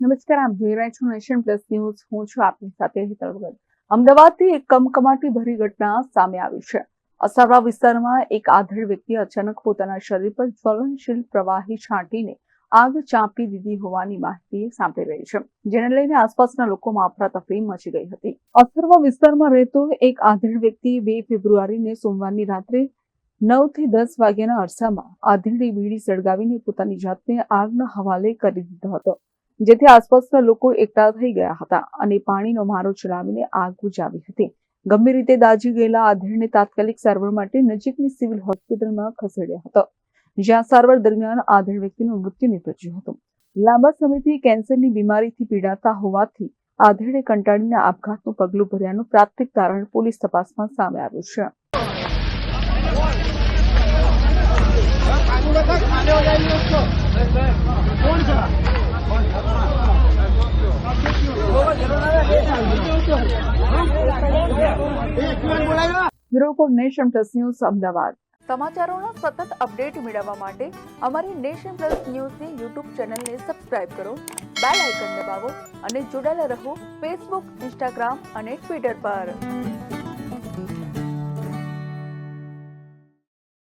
નમસ્કાર, આપ જોઈ રહ્યા છો નેશન પ્લસ ન્યૂઝ. હું છું આપની સાથે હેતલ ભગત. અમદાવાદથી એક કમકમાટી ભરી ઘટના સામે આવી છે. અસાવડા વિસ્તારમાં એક આધેડ વ્યક્તિ અચાનક પોતાના શરીર પર જ્વલનશીલ પ્રવાહી છાંટીને આગ ચાંપી દીધી હોવાની માહિતી સાંપડી રહી છે, જેને લઈને આસપાસના લોકોમાં અફરાતફરી મચી ગઈ હતી. અસાવડા વિસ્તારમાં રહેતો એક આધેડ વ્યક્તિ 2 ફેબ્રુઆરીને સોમવારની રાત્રે 9 થી 10 વાગ્યાના અરસામાં આધેડી બીડી સળગાવીને પોતાની જાતને આગના હવાલે કરી દીધો હતો, જેથી આસપાસના લોકો એકઠા થઈ ગયા હતા અને પાણીનો મારો ચલાવીને આગ બુઝાવી હતી. ગંભીર રીતે દાઝી ગયેલા આધેડને તાત્કાલિક સારવાર માટે નજીકની સિવિલ હોસ્પિટલમાં ખસેડ્યો હતો, જ્યાં સારવાર દરમિયાન આધેડ વ્યક્તિનું મૃત્યુ નીપજ્યું હતું. લાંબા સમયથી કેન્સરની બીમારીથી પીડાતા હોવાથી આધેડે કંટાળીને આપઘાતનું પગલું ભર્યાનું પ્રાથમિક તારણ પોલીસ તપાસમાં સામે આવ્યું છે. Bureau report, Nation Plus News, Ahmedabad. સમાચારોના સતત અપડેટ મેળવવા માટે અમારી નેશન પ્લસ ન્યૂઝની યુટ્યુબ ચેનલને સબસ્ક્રાઇબ કરો, બેલ આઇકન દબાવો અને જોડાયેલા રહો ફેસબુક, ઇન્સ્ટાગ્રામ અને ટ્વિટર પર.